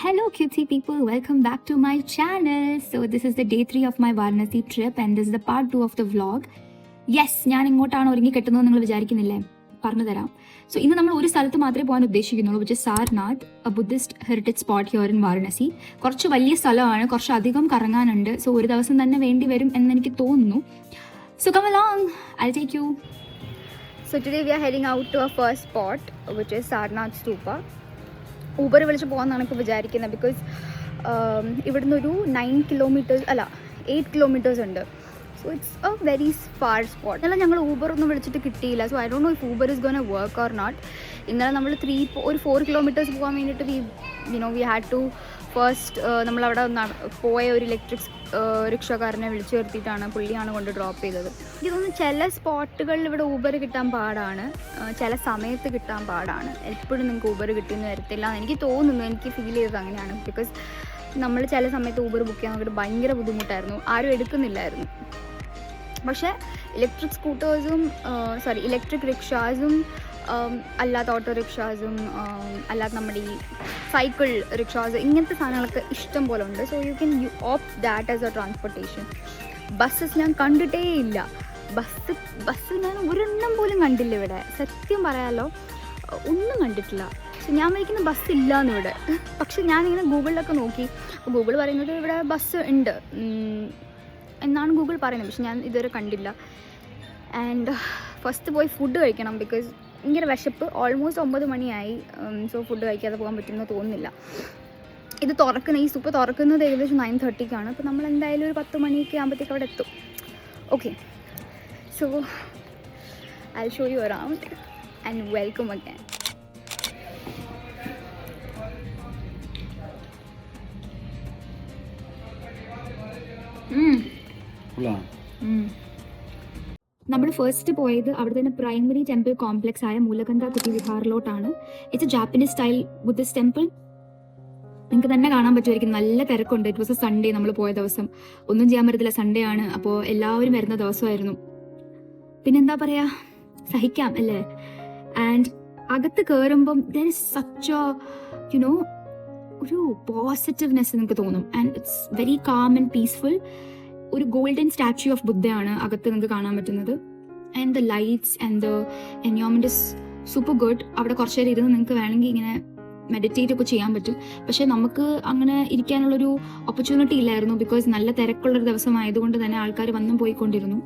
Hello cutesy people, welcome back to my channel. So this is the day 3 of my Varanasi trip and this is the part 2 of the vlog. Yes, ഞാൻ ഇങ്ങോട്ടാണ് ഒരുങ്ങി കെട്ടുന്നത് നിങ്ങൾ വിചാരിക്കുന്നില്ലേ? പറഞ്ഞു തരാം. So ഇന്ന് നമ്മൾ ഒരു സ്ഥലത്ത് മാത്രമേ പോകാൻ ഉദ്ദേശിക്കുന്നുള്ളൂ, which is Sarnath, a Buddhist heritage spot here in Varanasi. കുറച്ച് വലിയ സ്ഥലമാണ്, കുറച്ച് അധികം കറങ്ങാനുണ്ട്. സോ ഒരു ദിവസം തന്നെ വേണ്ടി വരും എന്ന് എനിക്ക് തോന്നുന്നു. So come along, I'll take you. So today we are heading out to our first spot, which is Sarnath Stupa. Uber വിളിച്ച് പോകാമെന്നാണ് ഇപ്പോൾ വിചാരിക്കുന്നത്. ബിക്കോസ് ഇവിടുന്ന് ഒരു 9 കിലോമീറ്റേഴ്സ് അല്ല 8 കിലോമീറ്റേഴ്സ് ഉണ്ട്. So it's a very far spot. ഇന്നലെ ഞങ്ങൾ ഊബർ ഒന്നും വിളിച്ചിട്ട് കിട്ടിയില്ല. So I don't know if Uber is gone work or not. ഇന്നലെ നമ്മൾ 4 കിലോമീറ്റേഴ്സ് പോകാൻ വേണ്ടിയിട്ട് വി ഹാഡ് ടു ഫസ്റ്റ് നമ്മളവിടെ പോയ ഒരു ഇലക്ട്രിക് റിക്ഷക്കാരനെ വിളിച്ചു വരുത്തിയിട്ടാണ്, പുള്ളിയാണ് കൊണ്ട് ഡ്രോപ്പ് ചെയ്തത്. എനിക്ക് തോന്നുന്നു ചില സ്പോട്ടുകളിൽ ഇവിടെ ഊബർ കിട്ടാൻ പാടാണ്, ചില സമയത്ത് കിട്ടാൻ പാടാണ്. എപ്പോഴും നിങ്ങൾക്ക് ഊബർ കിട്ടിയെന്ന് വരത്തില്ല എന്ന് എനിക്ക് തോന്നുന്നു. എനിക്ക് ഫീൽ ചെയ്തത് അങ്ങനെയാണ്. ബിക്കോസ് നമ്മൾ ചില സമയത്ത് ഊബർ ബുക്ക് ചെയ്യാൻ നോക്കിയിട്ട് ഭയങ്കര ബുദ്ധിമുട്ടായിരുന്നു, ആരും എടുക്കുന്നില്ലായിരുന്നു. പക്ഷേ ഇലക്ട്രിക് റിക്ഷാസും അല്ലാത്ത ഓട്ടോ റിക്ഷാസും അല്ലാത്ത നമ്മുടെ ഈ സൈക്കിൾ റിക്ഷാസ് ഇങ്ങനത്തെ സാധനങ്ങളൊക്കെ ഇഷ്ടം പോലെ ഉണ്ട്. So you can opt that as A transportation. Buses ഞാൻ കണ്ടിട്ടേ ഇല്ല. ബസ് ഞാൻ ഒരെണ്ണം പോലും കണ്ടില്ല ഇവിടെ, സത്യം പറയാലോ, ഒന്നും കണ്ടിട്ടില്ല. സോ ഞാൻ വിളിക്കുന്ന ബസ് ഇല്ല എന്നിവിടെ. പക്ഷെ ഞാനിങ്ങനെ ഗൂഗിളിലൊക്കെ നോക്കി, ഗൂഗിൾ പറയുന്നത് ഇവിടെ ബസ് ഉണ്ട് എന്നാണ് ഗൂഗിൾ പറയുന്നത്. പക്ഷെ ഞാൻ ഇതുവരെ കണ്ടില്ല. ആൻഡ് ഫസ്റ്റ് പോയി ഫുഡ് കഴിക്കണം, ബിക്കോസ് ഭയങ്കര വിശപ്പ്. ഓൾമോസ്റ്റ് 9 മണിയായി. സോ ഫുഡ് കഴിക്കാതെ പോകാൻ പറ്റുമെന്ന് തോന്നുന്നില്ല. ഈ സൂപ്പ് തുറക്കുന്നത് ഏകദേശം 9:30ക്കാണ്. അപ്പോൾ നമ്മൾ എന്തായാലും ഒരു 10 മണിയൊക്കെ ആകുമ്പോഴത്തേക്ക് അവിടെ എത്തും. Okay, so I will show you around and welcome again. നമ്മൾ ഫസ്റ്റ് പോയത് അവിടെ തന്നെ പ്രൈമറി ടെമ്പിൾ കോംപ്ലക്സ് ആയ മൂലകന്ത കുട്ടി വിഹാറിലോട്ടാണ്. It's a Japanese style Buddhist temple. നിങ്ങൾക്ക് തന്നെ കാണാൻ പറ്റുമായിരിക്കും, നല്ല തിരക്കുണ്ട്. ഇറ്റ് വാസ് എ സൺഡേ നമ്മൾ പോയ ദിവസം. ഒന്നും ചെയ്യാൻ പറ്റത്തില്ല, സൺഡേ ആണ്. അപ്പോൾ എല്ലാവരും വരുന്ന ദിവസമായിരുന്നു. പിന്നെന്താ പറയാ, സഹിക്കാം അല്ലേ. ആൻഡ് അകത്ത് കയറുമ്പം ദർ ഇസ് സച്ച് ഒരു പോസിറ്റീവ്നെസ് നിങ്ങൾക്ക് തോന്നും. And it's very calm and peaceful. ഒരു ഗോൾഡൻ സ്റ്റാച്യു ഓഫ് ബുദ്ധയാണ് അകത്ത് നിങ്ങൾക്ക് കാണാൻ പറ്റുന്നത്. And the lights and the environment is super good. അവിടെ കുറച്ച് നേരം ഇരുന്ന് നിങ്ങൾക്ക് വേണമെങ്കിൽ ഇങ്ങനെ മെഡിറ്റേറ്റ് ഒക്കെ ചെയ്യാൻ പറ്റും. പക്ഷേ നമുക്ക് അങ്ങനെ ഇരിക്കാനുള്ളൊരു ഓപ്പർച്യൂണിറ്റി ഇല്ലായിരുന്നു, ബിക്കോസ് നല്ല തിരക്കുള്ളൊരു ദിവസമായതുകൊണ്ട് തന്നെ ആൾക്കാർ വന്നും പോയിക്കൊണ്ടിരുന്നു.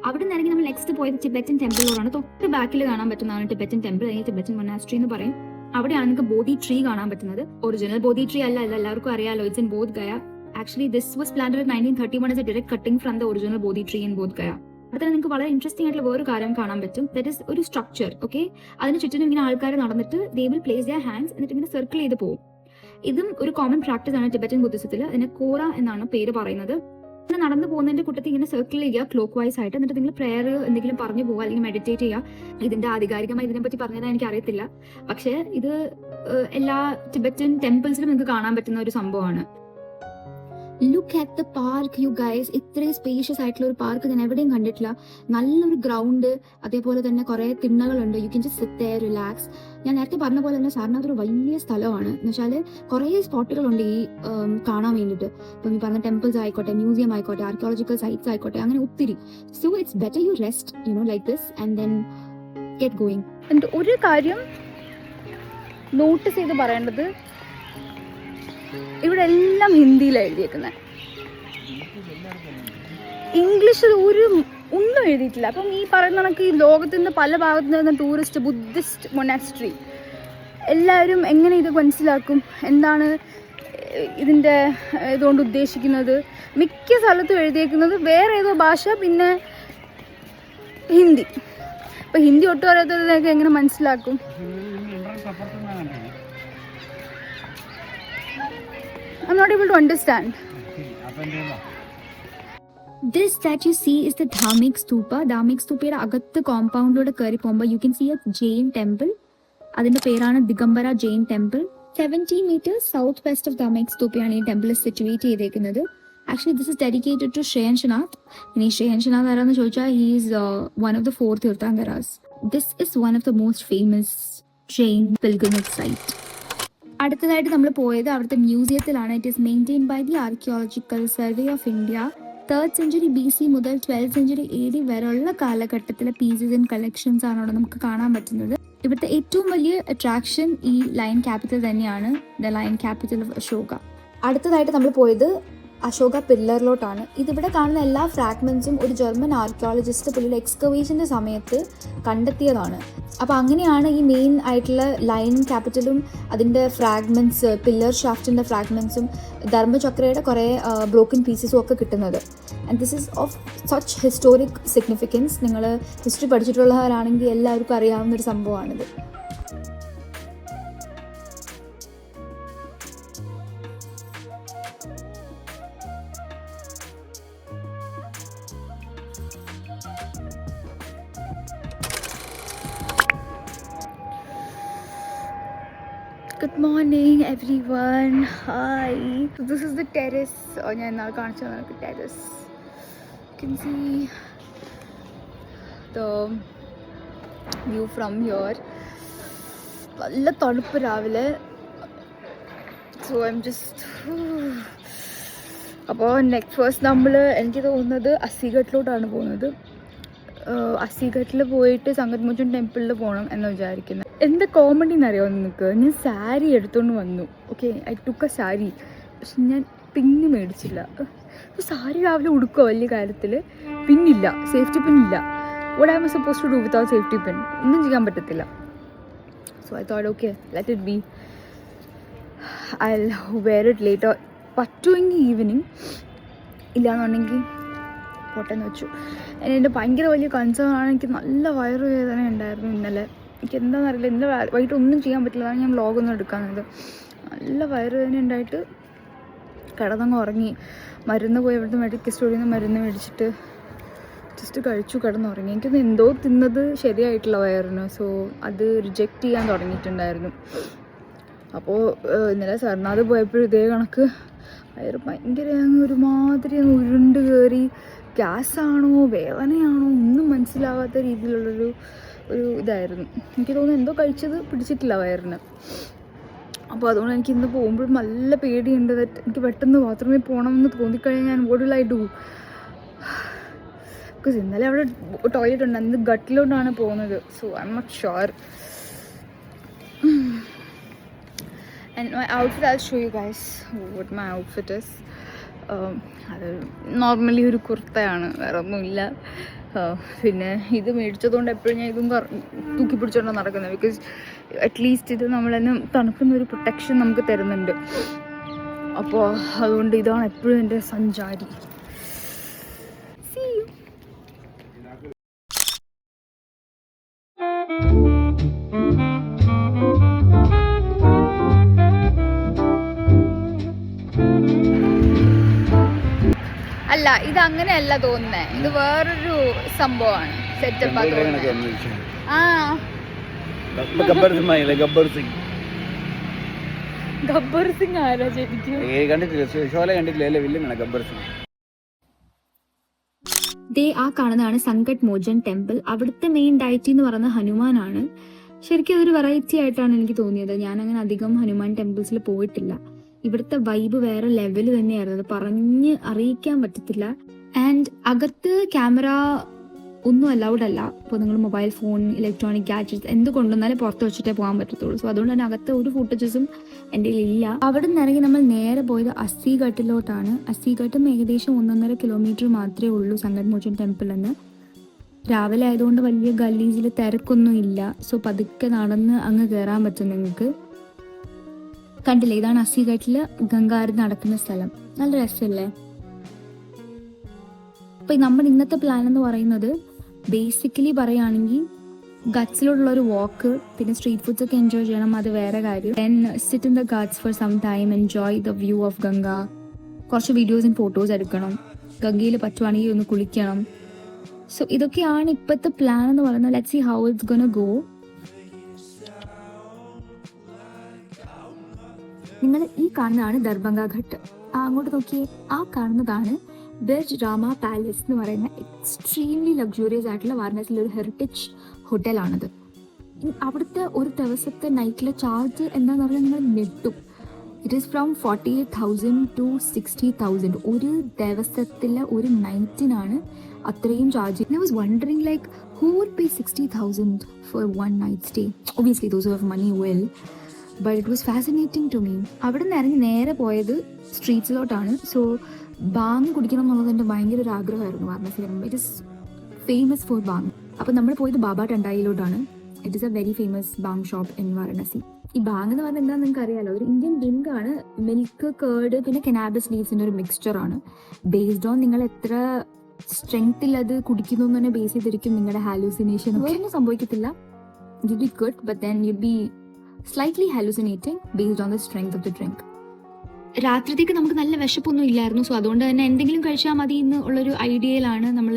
അവിടെ നിന്നിറങ്ങി നമ്മൾ നെക്സ്റ്റ് പോയത് ടിബറ്റൻ ടെമ്പിളിലോടാണ്. തൊട്ട് ബാക്കിൽ കാണാൻ പറ്റുന്നതാണ് ടിബറ്റൻ ടെമ്പിൾ, അല്ലെങ്കിൽ ടിബറ്റൻ മൊനാസ്ട്രി എന്ന് പറയും. അവിടെയാണ് നിങ്ങൾക്ക് ബോധി ട്രീ കാണാൻ പറ്റുന്നത്. ഒറിജിനൽ ബോധി ട്രീ അല്ല, എല്ലാവർക്കും അറിയാലോ. It's in Bodh Gaya. Actually, this was planted in 1931 as a direct cutting from the original Bodhi tree in Bodh Gaya. അവിടെ തന്നെ നിങ്ങൾക്ക് വളരെ ഇൻട്രസ്റ്റിംഗ് ആയിട്ടുള്ള വേറൊരു കാര്യം കാണാൻ പറ്റും. ദാറ്റ് ഇസ് ഒരു സ്ട്രക്ചർ. ഓക്കെ, അതിന് ചുറ്റിനും ഇങ്ങനെ ആൾക്കാർ നടന്നിട്ട് they will place there hands, എന്നിട്ട് ഇങ്ങനെ സർക്കിൾ ചെയ്ത് പോകും. ഇതും ഒരു കോമൺ പ്രാക്ടീസ് ആണ് ടിബറ്റൻ ബുദ്ധിസത്തിൽ. അതിന് കോറ എന്നാണ് പേര് പറയുന്നത്. ഇങ്ങനെ നടന്നു പോകുന്നതിന്റെ കൂട്ടത്തിൽ ഇങ്ങനെ സർക്കിൾ ചെയ്യുക ക്ലോക്ക് വൈസ് ആയിട്ട്. എന്നിട്ട് നിങ്ങൾ പ്രെയർ എന്തെങ്കിലും പറഞ്ഞു പോകുക, അല്ലെങ്കിൽ മെഡിറ്റേറ്റ് ചെയ്യുക. ഇതിന്റെ ആധികാരികമായി ഇതിനെപ്പറ്റി പറഞ്ഞതായി എനിക്ക് അറിയത്തില്ല. പക്ഷേ ഇത് എല്ലാ ടിബറ്റൻ ടെമ്പിൾസിലും നിങ്ങൾക്ക് കാണാൻ പറ്റുന്ന ഒരു സംഭവമാണ്. Look at the park you guys. ഇത്രയും സ്പേഷ്യസ് ആയിട്ടുള്ള ഒരു പാർക്ക് ഞാൻ എവിടെയും കണ്ടിട്ടില്ല. നല്ലൊരു ഗ്രൗണ്ട്, അതേപോലെ തന്നെ കുറേ തിണ്ണകളുണ്ട്. You can just sit there, relax. ഞാൻ നേരത്തെ പറഞ്ഞ പോലെ തന്നെ സാറിനകത്ത് ഒരു വലിയ സ്ഥലമാണ്. എന്ന് വെച്ചാൽ കുറേ സ്പോട്ടുകളുണ്ട് ഈ കാണാൻ വേണ്ടിയിട്ട്. ഇപ്പം ഈ പറഞ്ഞ ടെമ്പിൾസ് ആയിക്കോട്ടെ, മ്യൂസിയം ആയിക്കോട്ടെ, ആർക്കിയോളജിക്കൽ സൈറ്റ്സ് ആയിക്കോട്ടെ, അങ്ങനെ ഒത്തിരി. So it's better U rest like this and then get going. എന്നിട്ട് ഒരു കാര്യം നോട്ടീസ് ചെയ്ത് പറയേണ്ടത്, ഇവിടെ എല്ലാം ഹിന്ദിയിലാണ് എഴുതിയേക്കുന്നത്. ഇംഗ്ലീഷിൽ ഒന്നും എഴുതിയിട്ടില്ല. അപ്പം ഈ പറയുന്ന കണക്ക് ഈ ലോകത്തിൻ്റെ പല ഭാഗത്തു നിന്ന് ടൂറിസ്റ്റ് ബുദ്ധിസ്റ്റ് മൊനാസ്ട്രി എല്ലാവരും എങ്ങനെ ഇത് മനസ്സിലാക്കും, എന്താണ് ഇതിൻ്റെ ഇതുകൊണ്ട് ഉദ്ദേശിക്കുന്നത്? മിക്ക സ്ഥലത്തും എഴുതിയേക്കുന്നത് വേറെ ഏതോ ഭാഷ, പിന്നെ ഹിന്ദി. അപ്പം ഹിന്ദി ഒട്ടും അറിയാത്തതൊക്കെ എങ്ങനെ മനസ്സിലാക്കും? I'm not able to understand. This that you see is the Dhamik Stupa. Dhamik Stupa അകത്ത് കോമ്പൗണ്ടിലൂടെ കയറി പോകുമ്പോൾ you can see a Jain temple. അതിന്റെ പേരാണ് Digambara Jain temple. 70 meters south west of Dhamik Stupa ആണ് ഈ ടെമ്പിൾ സിറ്റുവേറ്റ് ചെയ്തേക്കുന്നത്. Actually, this is dedicated to Shreyanshanath. ഇനി ശ്രേയാൻഷനാഥ് ആരാന്ന് ചോദിച്ചാൽ he is one of the 4 Tirthankaras. This is one of the most famous Jain pilgrimage site. അടുത്തതായിട്ട് നമ്മൾ പോയത് അവിടുത്തെ മ്യൂസിയത്തിലാണ്. It is maintain by the archaeological survey of India. 3rd century BC മുതൽ 12th century AD വരെയുള്ള കാലഘട്ടത്തിലെ pieces and collections ആണ് അവിടെ നമുക്ക് കാണാൻ പറ്റുന്നത്. ഇവിടുത്തെ ഏറ്റവും വലിയ അട്രാക്ഷൻ ഈ ലയൺ ക്യാപിറ്റൽ തന്നെയാണ്, the lion capital of Ashoka. അടുത്തതായിട്ട് നമ്മൾ പോയത് അശോക പില്ലറിലോട്ടാണ്. ഇതിവിടെ കാണുന്ന എല്ലാ ഫ്രാഗ്മെൻറ്റ്സും ഒരു ജർമ്മൻ ആർക്കിയോളജിസ്റ്റ് പുള്ളിയുടെ എക്സ്കവേഷൻ്റെ സമയത്ത് കണ്ടെത്തിയതാണ്. അപ്പോൾ അങ്ങനെയാണ് ഈ മെയിൻ ആയിട്ടുള്ള ലയൺ ക്യാപിറ്റലും അതിൻ്റെ ഫ്രാഗ്മെൻറ്റ്സ്, പില്ലർ ഷാഫ്റ്റിൻ്റെ ഫ്രാഗ്മെൻറ്റ്സും ധർമ്മചക്രയുടെ കുറേ ബ്രോക്കൺ പീസസും ഒക്കെ കിട്ടുന്നത്. And this is of such historic significance. നിങ്ങൾ ഹിസ്റ്ററി പഠിച്ചിട്ടുള്ളവരാണെങ്കിൽ എല്ലാവർക്കും അറിയാവുന്നൊരു സംഭവമാണിത്. Good morning everyone. Hi. So this is the terrace. ഞാൻ ഇന്നാൾ കാണിച്ചു തന്ന terrace. You can see the view from here. നല്ല തണുപ്പ് രാവിലെ. So I'm just അപ്പോൾ ഫസ്റ്റ് നമ്മൾ എനിക്ക് തോന്നുന്നത് അസിഘട്ടിലോട്ടാണ് പോകുന്നത്. അസിഘട്ടിൽ പോയിട്ട് സംഗത്മോചൻ ടെമ്പിളിൽ പോകണം എന്ന് വിചാരിക്കുന്നത്. എന്താ കോമഡി എന്നറിയാമോ നിങ്ങൾക്ക്? ഞാൻ സാരി എടുത്തുകൊണ്ട് വന്നു. Okay, I took a sari. പക്ഷെ ഞാൻ പിന്ന് മേടിച്ചില്ല. സാരി രാവിലെ ഉടുക്കുക വലിയ കാര്യത്തിൽ, പിന്നില്ല, സേഫ്റ്റി പിന്നില്ല. What I am suppose to do without safety pin? ഒന്നും ചെയ്യാൻ പറ്റത്തില്ല. So I thought okay, let it be. I wear it later. പറ്റുമെങ്കിൽ ഈവനിങ്, ഇല്ലയെന്നുണ്ടെങ്കിൽ പോട്ടെന്ന് വെച്ചു. എൻ്റെ ഭയങ്കര വലിയ കൺസേൺ ആണ്. എനിക്ക് നല്ല വയറുവേദന ഉണ്ടായിരുന്നു ഇന്നലെ. എനിക്ക് എന്താണെന്നറിയില്ല, ഇന്നലെ വൈകിട്ട് ഒന്നും ചെയ്യാൻ പറ്റില്ല. അതാണ് ഞാൻ വ്ളോഗൊന്നും എടുക്കാറുണ്ട്. നല്ല വയറുവേദന ഉണ്ടായിട്ട് കിടന്നങ്ങ് ഉറങ്ങി. മരുന്ന് പോയി അവിടുത്തെ മെഡിക്കൽ സ്റ്റോറിൽ നിന്ന് മരുന്ന് മേടിച്ചിട്ട് ജസ്റ്റ് കഴിച്ചു കിടന്നുറങ്ങി. എനിക്കൊന്ന് എന്തോ തിന്നത് ശരിയായിട്ടില്ല വയറിന്. സോ അത് റിജക്റ്റ് ചെയ്യാൻ തുടങ്ങിയിട്ടുണ്ടായിരുന്നു. അപ്പോൾ ഇന്നലെ സർനാഥ് പോയപ്പോഴും ഇതേ കണക്ക് വയറ് ഭയങ്കര ഒരുമാതിരി അങ്ങ് ഉരുണ്ട് കയറി. ഗ്യാസാണോ വേദനയാണോ ഒന്നും മനസ്സിലാവാത്ത രീതിയിലുള്ളൊരു ഇതായിരുന്നു. എനിക്ക് തോന്നുന്നു എന്തോ കഴിച്ചത് പിടിച്ചിട്ടില്ല വയറിന്. അപ്പോൾ അതുകൊണ്ട് എനിക്ക് ഇന്ന് പോകുമ്പോഴും നല്ല പേടിയുണ്ട്. എനിക്ക് പെട്ടെന്ന് ബാത്റൂമിൽ പോകണമെന്ന് തോന്നിക്കഴിഞ്ഞാൽ ഞാൻ what will I do? Because ഇന്നലെ അവിടെ ടോയ്ലറ്റ് ഉണ്ട്, അന്ന് ഗട്ടിലോട്ടാണ് പോകുന്നത്. So I'm not sure. And my outfit, I'll show you guys what my outfit is. അത് നോർമലി ഒരു കുർത്തയാണ്, വേറെ ഒന്നുമില്ല. പിന്നെ ഇത് മേടിച്ചതുകൊണ്ട് എപ്പോഴും ഞാൻ ഇതും തൂക്കി പിടിച്ചോണ്ടാണ് നടക്കുന്നത്. ബിക്കോസ് അറ്റ്ലീസ്റ്റ് ഇത് നമ്മളെന്നെ തണുപ്പിനൊരു പ്രൊട്ടക്ഷൻ നമുക്ക് തരുന്നുണ്ട്. അപ്പോൾ അതുകൊണ്ട് ഇതാണ് എപ്പോഴും എൻ്റെ സഞ്ചാരി. അല്ല, ഇത് അങ്ങനെയല്ല തോന്നുന്നേ. ഇത് വേറൊരു സംഭവമാണ്, സെറ്റപ്പ്. ഗബ്ബർ സിംഗ് ആരാ ശരിക്കും? ആ കാണുന്നതാണ് സംകട്ട് മോചൻ ടെമ്പിൾ. അവിടുത്തെ മെയിൻ ഡയറ്റി എന്ന് പറയുന്നത് ഹനുമാനാണ്. ശരിക്കും അതൊരു വെറൈറ്റി ആയിട്ടാണ് എനിക്ക് തോന്നിയത്. ഞാൻ അങ്ങനെ അധികം ഹനുമാൻ ടെമ്പിൾസിൽ പോയിട്ടില്ല. ഇവിടുത്തെ വൈബ് വേറെ ലെവൽ തന്നെയായിരുന്നു. അത് പറഞ്ഞ് അറിയിക്കാൻ പറ്റത്തില്ല. ആൻഡ് അകത്ത് ക്യാമറ ഒന്നും അലൗഡ് അല്ല. ഇപ്പോൾ നിങ്ങൾ മൊബൈൽ ഫോൺ, ഇലക്ട്രോണിക് ഗാഡ്ജറ്റ്സ് എന്ത് കൊണ്ടുവന്നാലും പുറത്ത് വെച്ചിട്ടേ പോകാൻ പറ്റത്തുള്ളൂ. സോ അതുകൊണ്ട് തന്നെ അകത്ത് ഒരു ഫുട്ടേജസും എൻ്റെ ഇല്ല. അവിടെ നിന്ന് ഇറങ്ങി നമ്മൾ നേരെ പോയത് അസിഘട്ടിലോട്ടാണ്. അസിഘട്ടും ഏകദേശം 1.5 കിലോമീറ്റർ മാത്രമേ ഉള്ളൂ സംകട്ട് മോചൻ ടെമ്പിൾ എന്ന്. രാവിലെ ആയതുകൊണ്ട് വലിയ ഗല്ലീസിൽ തിരക്കൊന്നും ഇല്ല. സോ പതുക്കെ നടന്ന് അങ്ങ് കയറാൻ പറ്റും നിങ്ങൾക്ക്. കണ്ടില്ലേ, ഇതാണ് അസിഘട്ടിൽ ഗംഗാരതി നടക്കുന്ന സ്ഥലം. നല്ല രസമല്ലേ? അപ്പോൾ നമ്മുടെ ഇന്നത്തെ പ്ലാൻ എന്ന് പറയുന്നത് ബേസിക്കലി പറയുകയാണെങ്കിൽ ഗട്ട്സിലോട്ടുള്ള ഒരു വാക്ക്, പിന്നെ സ്ട്രീറ്റ് ഫുഡ്സ് ഒക്കെ എൻജോയ് ചെയ്യണം, അത് വേറെ കാര്യം. Then sit in the ghats for some time, enjoy the view of Ganga. കുറച്ച് വീഡിയോസും ഫോട്ടോസ് എടുക്കണം. ഗംഗയിൽ പറ്റുവാണെങ്കിൽ ഒന്ന് കുളിക്കണം. സോ ഇതൊക്കെയാണ് ഇപ്പോഴത്തെ പ്ലാൻ എന്ന് പറയുന്നത്. Let's see how it's gonna go. നിങ്ങൾ ഈ കാണുന്നതാണ് ദർഭംഗ ഘട്ട്. അങ്ങോട്ട് നോക്കിയേ, ആ കാണുന്നതാണ് ബിർജ് രാമ പാലസ് എന്ന് പറയുന്ന എക്സ്ട്രീംലി ലക്ഷൂറിയസ് ആയിട്ടുള്ള വാരണാസിയിലെ ഒരു ഹെറിറ്റേജ് ഹോട്ടലാണത്. അവിടുത്തെ ഒരു ദിവസത്തെ നൈറ്റിലെ ചാർജ് എന്താണെന്ന് പറഞ്ഞാൽ നിങ്ങൾ ഞെട്ടും. ഇറ്റ് ഈസ് ഫ്രം 48,000 to 60,000 ഒരു ദിവസത്തിലെ ഒരു നൈറ്റിനാണ് അത്രയും charge. I was wondering like who would pay 60,000 for one night stay? Obviously those who have money will, but it was fascinating to me. അവിടെ നിന്ന് ഇറങ്ങി നേരെ പോയത് സ്ട്രീറ്റ്സിലോട്ടാണ്. സോ ബാങ് കുടിക്കണം എന്നുള്ളത് എൻ്റെ ഭയങ്കര ഒരു ആഗ്രഹമായിരുന്നു വാരണാസിയിൽ. ഇറ്റ് ഇസ് ഫേമസ് ഫോർ ബാങ്. അപ്പോൾ നമ്മൾ പോയത് ബാബ ടണ്ടായിലോട്ടാണ്. It is a very famous ബാങ് ഷോപ്പ് ഇൻ വാരണാസി. ഈ ബാങ് എന്ന് പറഞ്ഞാൽ എന്താണെന്ന് നിങ്ങൾക്ക് അറിയാലോ, ഒരു ഇന്ത്യൻ ഡ്രിങ്ക് ആണ്. മിൽക്ക്, കേർഡ്, പിന്നെ കനാബിസ് ലീവ്സിൻ്റെ ഒരു മിക്സ്ചറാണ്. ബേസ്ഡ് ഓൺ നിങ്ങൾ എത്ര സ്ട്രെങ്ത്തിൽ അത് കുടിക്കുന്നു എന്ന് തന്നെ ബേസ് ചെയ്തിരിക്കും നിങ്ങളുടെ ഹാലൂസിനേഷൻ. ഒന്നും സംഭവിക്കത്തില്ല. You be good, but then you be slightly hallucinating based on the strength of the drink. രാത്രിത്തേക്ക് നമുക്ക് നല്ല വിശപ്പൊന്നും ഇല്ലായിരുന്നു. സോ അതുകൊണ്ട് തന്നെ എന്തെങ്കിലും കഴിച്ചാൽ മതി എന്ന് ഉള്ളൊരു ഐഡിയയിലാണ് നമ്മൾ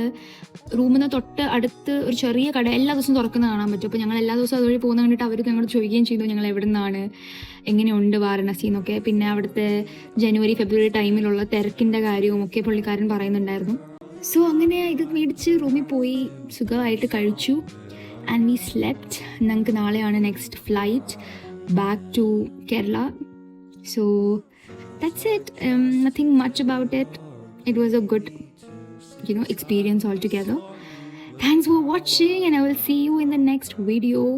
റൂമിൽ നിന്ന് തൊട്ട് അടുത്ത് ഒരു ചെറിയ കട എല്ലാ ദിവസവും തുറക്കുന്ന കാണാൻ പറ്റും. അപ്പോൾ ഞങ്ങൾ എല്ലാ ദിവസവും അതുവഴി പോകുന്ന കണ്ടിട്ട് അവർ ഞങ്ങളോട് ചോദിക്കുകയും ചെയ്തു ഞങ്ങൾ എവിടെ നിന്നാണ്, എങ്ങനെയുണ്ട് വാരണാസി എന്നൊക്കെ. പിന്നെ അവിടുത്തെ ജനുവരി ഫെബ്രുവരി ടൈമിലുള്ള തിരക്കിൻ്റെ കാര്യവും ഒക്കെ പുള്ളിക്കാരൻ പറയുന്നുണ്ടായിരുന്നു. സോ അങ്ങനെ ഇത് മേടിച്ച് റൂമിൽ പോയി സുഖമായിട്ട് കഴിച്ചു. And we slept. ഞങ്ങൾക്ക് നാളെയാണ് next flight back to Kerala. So that's it. Nothing much about it. It was a good, experience altogether. Thanks for watching, and I will see you in the next video.